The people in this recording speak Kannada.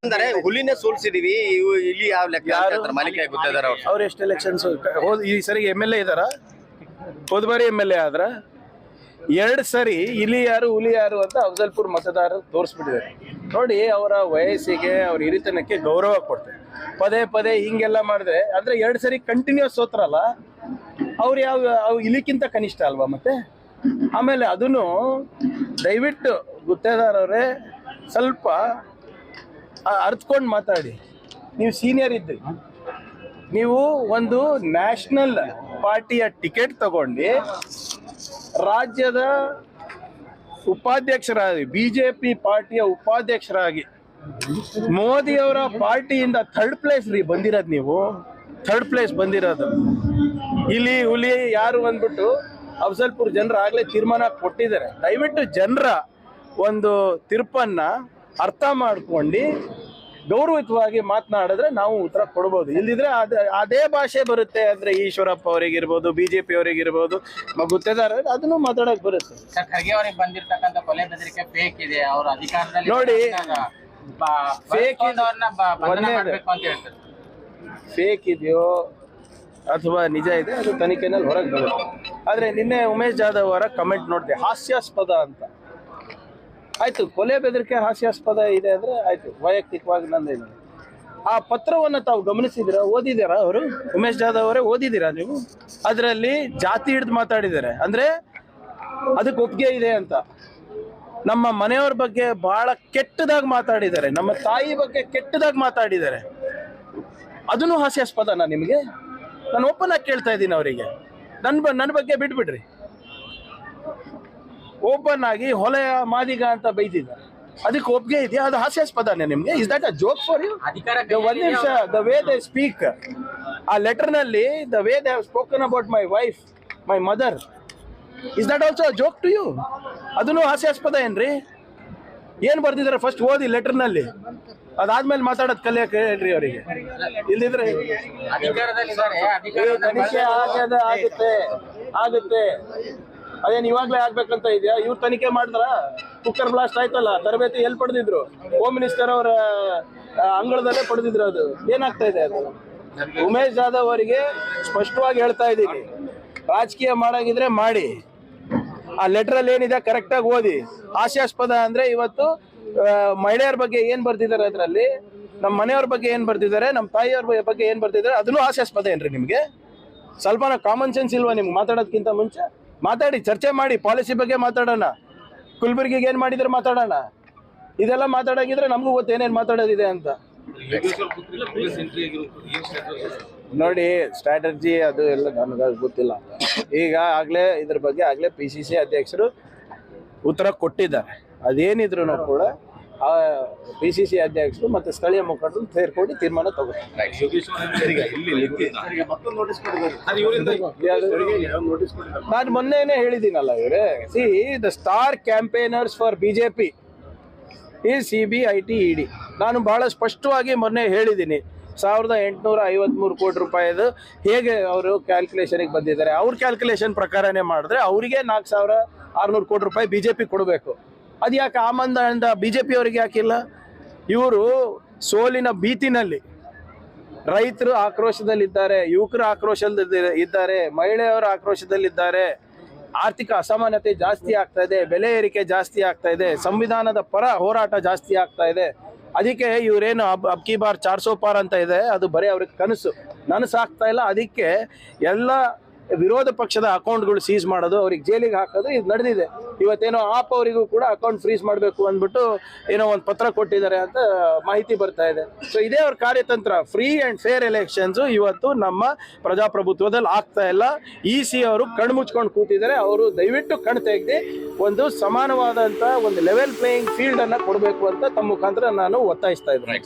ಅಂದರೆ ಹುಲಿನೇ ಸೋಲ್ಸಿದೀವಿ ಇಲ್ಲಿ ಯಾವ ಲೆಕ್ಕ ಹೇಳ್ತಾರೆ ಮಾಲಿಕ ಗೊತ್ತಿದಾರ ಅವ್ರು ಎಷ್ಟು ಎಲೆಕ್ಷನ್ಸ್ ಈ ಸರಿ MLA ಇದಾರ? ಹೋದ ಬಾರಿ MLA ಆದ್ರ 2 ಸರಿ ಇಲ್ಲಿ ಯಾರು ಹುಲಿ ಯಾರು ಅಂತ ಅಫಜಲ್ಪುರ್ ಮತದಾರರು ತೋರಿಸ್ಬಿಟ್ಟಿದ್ದಾರೆ. ನೋಡಿ, ಅವರ ವಯಸ್ಸಿಗೆ ಅವ್ರ ಹಿರಿತನಕ್ಕೆ ಗೌರವ ಕೊಡ್ತಾರೆ. ಪದೇ ಪದೇ ಹಿಂಗೆಲ್ಲ ಮಾಡಿದ್ರೆ ಅಂದ್ರೆ 2 ಸರಿ ಕಂಟಿನ್ಯೂಸ್ ಸೋತ್ರಲ್ಲ, ಅವ್ರು ಅವು ಇಲಿಕ್ಕಿಂತ ಕನಿಷ್ಠ ಅಲ್ವಾ? ಮತ್ತೆ ಆಮೇಲೆ ಅದನ್ನು ದಯವಿಟ್ಟು ಗುತ್ತೇದಾರವ್ರೆ ಸ್ವಲ್ಪ ಅರ್ತ್ಕೊಂಡು ಮಾತಾಡಿ. ನೀವು ಸೀನಿಯರ್ ಇದ್ರಿ, ನೀವು ಒಂದು ನ್ಯಾಷನಲ್ ಪಾರ್ಟಿಯ ಟಿಕೆಟ್ ತಗೊಂಡು ರಾಜ್ಯದ ಉಪಾಧ್ಯಕ್ಷರಾಗಿ BJP ಪಾರ್ಟಿಯ ಉಪಾಧ್ಯಕ್ಷರಾಗಿ ಮೋದಿಯವರ ಪಾರ್ಟಿಯಿಂದ 3rd ಪ್ಲೇಸ್ ರೀ ಬಂದಿರೋದು. ನೀವು 3rd ಪ್ಲೇಸ್ ಬಂದಿರೋದು. ಇಲ್ಲಿ ಹುಲಿ ಯಾರು ಅಂದ್ಬಿಟ್ಟು ಅಫಜಲ್ಪುರ್ ಜನರು ಆಗ್ಲೇ ತೀರ್ಮಾನ ಕೊಟ್ಟಿದ್ದಾರೆ. ದಯವಿಟ್ಟು ಜನರ ಒಂದು ತೀರ್ಪನ್ನ ಅರ್ಥ ಮಾಡ್ಕೊಂಡು ಗೌರವಯುತವಾಗಿ ಮಾತನಾಡಿದ್ರೆ ನಾವು ಉತ್ತರ ಕೊಡ್ಬೋದು. ಇಲ್ದಿದ್ರೆ ಅದೇ ಭಾಷೆ ಬರುತ್ತೆ. ಅಂದ್ರೆ ಈಶ್ವರಪ್ಪ ಅವರಿಗಿರ್ಬೋದು, BJP ಅವರಿಗಿರ್ಬೋದು, ಗುತ್ತೇದಾರ ಅದನ್ನು ಮಾತಾಡಕ್ ಬರುತ್ತೆ. ಖರ್ಗೆ ಅವರಿಗೆ ಬಂದಿರತಕ್ಕಂತ ಕೊಲೆ ಬೆದರಿಕೆ ಫೇಕ್ ಇದೆ. ಅವರು ಅಧಿಕಾರದಲ್ಲಿ ನೋಡಿ, ಫೇಕ್ ಇದೆಯೋ ಅಥವಾ ನಿಜ ಇದೆ ಅದು ತನಿಖೆನಲ್ಲಿ ಹೊರಗೆ ಬರುತ್ತೆ. ಆದ್ರೆ ನಿನ್ನೆ ಉಮೇಶ್ ಜಾಧವ್ ಅವರ ಕಮೆಂಟ್ ನೋಡಿದೆ, ಹಾಸ್ಯಾಸ್ಪದ ಅಂತ. ಆಯ್ತು, ಕೊಲೆ ಬೆದರಿಕೆ ಹಾಸ್ಯಾಸ್ಪದ ಇದೆ ಅಂದ್ರೆ ಆಯ್ತು, ವೈಯಕ್ತಿಕವಾಗಿ ನಂದೇನು. ಆ ಪತ್ರವನ್ನು ತಾವು ಗಮನಿಸಿದಿರಾ, ಓದಿದ್ದೀರಾ? ಅವರು ಉಮೇಶ್ ಜಾಧವ್ ಅವರೇ ಓದಿದ್ದೀರಾ ನೀವು? ಅದರಲ್ಲಿ ಜಾತಿ ಹಿಡಿದು ಮಾತಾಡಿದ್ದಾರೆ. ಅಂದ್ರೆ ಅದಕ್ಕೆ ಒಪ್ಪಿಗೆ ಇದೆ ಅಂತ. ನಮ್ಮ ಮನೆಯವ್ರ ಬಗ್ಗೆ ಬಹಳ ಕೆಟ್ಟದಾಗಿ ಮಾತಾಡಿದ್ದಾರೆ, ನಮ್ಮ ತಾಯಿ ಬಗ್ಗೆ ಕೆಟ್ಟದಾಗಿ ಮಾತಾಡಿದ್ದಾರೆ. ಅದನ್ನು ಹಾಸ್ಯಾಸ್ಪದನಾ ನಿಮಗೆ? ನಾನು ಓಪನ್ ಆಗಿ ಕೇಳ್ತಾ ಇದ್ದೀನಿ ಅವರಿಗೆ. ನನ್ನ ಬಗ್ಗೆ ಬಿಟ್ಬಿಡ್ರಿ. ಓಪನ್ ಆಗಿ ಹೊಲೆಯ ಮಾದಿಗ ಅಂತ ಬೈದಿದ್ದಾರೆ, ಅದಕ್ಕೆ ಒಪ್ಪಿಗೆ ಇದೆಯಾ? ಅದು ಹಾಸ್ಯಾಸ್ಪದನೇ ನಿಮ್ಗೆ? Is that a joke for you? ಒಂದ್ ನಿಮಿಷ, ದ ವೇ ದೇ ಸ್ಪೀಕ್, ಆ ಲೆಟರ್ ನಲ್ಲಿ the way they have spoken about my wife, my mother, is that also a joke to you? ಅದನ್ನು ಹಾಸ್ಯಾಸ್ಪದ ಏನ್ರಿ? ಏನ್ ಬರ್ದಿದ್ದಾರೆ ಫಸ್ಟ್ ಓದಿ ಲೆಟರ್ ನಲ್ಲಿ, ಅದಾದ್ಮೇಲೆ ಮಾತಾಡೋದ್ ಕಲಿಯಕ್ಕೆ ಹೇಳ್ರಿ ಅವರಿಗೆ. ಇಲ್ದಿದ್ರೆ ತನಿಖೆ ಆಗುತ್ತೆ. ಅದೇನು ಇವಾಗ್ಲೇ ಆಗ್ಬೇಕಂತ ಇದೆಯಾ? ಇವ್ರು ತನಿಖೆ ಮಾಡಿದ್ರ? ಕುಕ್ಕರ್ ಬ್ಲಾಸ್ಟ್ ಆಯ್ತಲ್ಲ, ತರಬೇತಿ ಎಲ್ಲಿ ಪಡೆದಿದ್ರು? ಹೋಮ್ ಮಿನಿಸ್ಟರ್ ಅವರ ಅಂಗಳದಲ್ಲೇ ಪಡೆದಿದ್ರು. ಅದು ಏನಾಗ್ತಾ ಇದೆ? ಅದು ಉಮೇಶ್ ಜಾಧವ್ ಅವರಿಗೆ ಸ್ಪಷ್ಟವಾಗಿ ಹೇಳ್ತಾ ಇದ್ದೀನಿ, ರಾಜಕೀಯ ಮಾಡಾಗಿದ್ರೆ ಮಾಡಿ, ಆ ಲೆಟರ್ ಅಲ್ಲಿ ಏನಿದೆ ಕರೆಕ್ಟ್ ಆಗಿ ಓದಿ. ಹಾಸ್ಯಾಸ್ಪದ ಅಂದ್ರೆ ಇವತ್ತು ಮಹಿಳೆಯರ ಬಗ್ಗೆ ಏನ್ ಬರ್ತಿದ್ದಾರೆ, ಅದರಲ್ಲಿ ನಮ್ಮ ಮನೆಯವ್ರ ಬಗ್ಗೆ ಏನ್ ಬರ್ತಿದ್ದಾರೆ, ನಮ್ಮ ತಾಯಿಯವ್ರ ಬಗ್ಗೆ ಏನ್ ಬರ್ತಿದ್ದಾರೆ, ಅದನ್ನು ಹಾಸ್ಯಾಸ್ಪದ ಏನ್ರಿ ನಿಮ್ಗೆ? ಸ್ವಲ್ಪ ಕಾಮನ್ ಸೆನ್ಸ್ ಇಲ್ವಾ ನಿಮ್ಗೆ? ಮಾತಾಡೋದಕ್ಕಿಂತ ಮುಂಚೆ ಮಾತಾಡಿ, ಚರ್ಚೆ ಮಾಡಿ, ಪಾಲಿಸಿ ಬಗ್ಗೆ ಮಾತಾಡೋಣ, ಕುಲ್ಬುರ್ಗಿಗೆ ಏನ್ ಮಾಡಿದ್ರೆ ಮಾತಾಡೋಣ. ಇದೆಲ್ಲ ಮಾತಾಡೋಗಿದ್ರೆ ನಮಗೂ ಗೊತ್ತು ಏನೇನ್ ಮಾತಾಡೋದಿದೆ ಅಂತ. ನೋಡಿ, ಸ್ಟ್ರಾಟಜಿ ಅದು ಎಲ್ಲ ನನಗೆ ಗೊತ್ತಿಲ್ಲ. ಈಗ ಆಗ್ಲೇ ಇದ್ರ ಬಗ್ಗೆ ಆಗ್ಲೇ PCC ಅಧ್ಯಕ್ಷರು ಉತ್ತರ ಕೊಟ್ಟಿದ್ದಾರೆ. ಅದೇನಿದ್ರು ಕೂಡ ಆ PCC ಅಧ್ಯಕ್ಷರು ಮತ್ತೆ ಸ್ಥಳೀಯ ಮುಖಂಡರು ಸೇರ್ಕೊಂಡು ತೀರ್ಮಾನ ತಗೋತಾರೆ. ನಾನು ಮೊನ್ನೆನೇ ಹೇಳಿದ್ದೀನಲ್ಲ ಇವರೇ, C the star campaigners for BJP ಈ CBIT ED. ನಾನು ಬಹಳ ಸ್ಪಷ್ಟವಾಗಿ ಮೊನ್ನೆ ಹೇಳಿದ್ದೀನಿ, 1853 ಕೋಟಿ ರೂಪಾಯಿದು ಹೇಗೆ ಅವರು ಕ್ಯಾಲ್ಕುಲೇಷನ್ಗೆ ಬಂದಿದ್ದಾರೆ. ಅವ್ರ ಕ್ಯಾಲ್ಕುಲೇಷನ್ ಪ್ರಕಾರನೇ ಮಾಡಿದ್ರೆ ಅವರಿಗೆ 4600 ಕೋಟಿ ರೂಪಾಯಿ BJP ಕೊಡಬೇಕು. ಅದು ಯಾಕೆ ಆ ಮಂದ BJP ಅವರಿಗೆ ಯಾಕಿಲ್ಲ? ಇವರು ಸೋಲಿನ ಭೀತಿನಲ್ಲಿ, ರೈತರು ಆಕ್ರೋಶದಲ್ಲಿದ್ದಾರೆ, ಯುವಕರು ಆಕ್ರೋಶದಲ್ಲಿದ್ದಾರೆ, ಮಹಿಳೆಯರು ಆಕ್ರೋಶದಲ್ಲಿದ್ದಾರೆ, ಆರ್ಥಿಕ ಅಸಮಾನತೆ ಜಾಸ್ತಿ ಆಗ್ತಾ ಇದೆ, ಬೆಲೆ ಏರಿಕೆ ಜಾಸ್ತಿ ಆಗ್ತಾ ಇದೆ, ಸಂವಿಧಾನದ ಪರ ಹೋರಾಟ ಜಾಸ್ತಿ ಆಗ್ತಾ ಇದೆ. ಅದಕ್ಕೆ ಇವರೇನು ಅಬ್ಕಿ ಬಾರ್ 400 ಪಾರ್ ಅಂತ ಇದೆ, ಅದು ಬರೀ ಅವ್ರಿಗೆ ನನಸಾಗ್ತಾ ಇಲ್ಲ. ಅದಕ್ಕೆ ಎಲ್ಲ ವಿರೋಧ ಪಕ್ಷದ ಅಕೌಂಟ್ಗಳು ಸೀಸ್ ಮಾಡೋದು, ಅವ್ರಿಗೆ ಜೈಲಿಗೆ ಹಾಕೋದು ಇದು ನಡೆದಿದೆ. ಇವತ್ತೇನೋ ಆಪ್ ಅವರಿಗೂ ಕೂಡ ಅಕೌಂಟ್ ಫ್ರೀಸ್ ಮಾಡಬೇಕು ಅಂದ್ಬಿಟ್ಟು ಏನೋ ಒಂದು ಪತ್ರ ಕೊಟ್ಟಿದ್ದಾರೆ ಅಂತ ಮಾಹಿತಿ ಬರ್ತಾ ಇದೆ. ಸೊ ಇದೇ ಅವ್ರ ಕಾರ್ಯತಂತ್ರ. ಫ್ರೀ ಆ್ಯಂಡ್ ಫೇರ್ ಎಲೆಕ್ಷನ್ಸ್ ಇವತ್ತು ನಮ್ಮ ಪ್ರಜಾಪ್ರಭುತ್ವದಲ್ಲಿ ಆಗ್ತಾ ಇಲ್ಲ. EC ಅವರು ಕಣ್ಣು ಮುಚ್ಕೊಂಡು ಕೂತಿದ್ದಾರೆ. ಅವರು ದಯವಿಟ್ಟು ಕಣ್ಣು ತೆಗೆದು ಒಂದು ಸಮಾನವಾದಂಥ ಒಂದು ಲೆವೆಲ್ ಪ್ಲೇಯಿಂಗ್ ಫೀಲ್ಡ್ ಅನ್ನ ಕೊಡಬೇಕು ಅಂತ ತಮ್ಮ ಮುಖಾಂತರ ನಾನು ಒತ್ತಾಯಿಸ್ತಾ ಇದ್ದೀನಿ.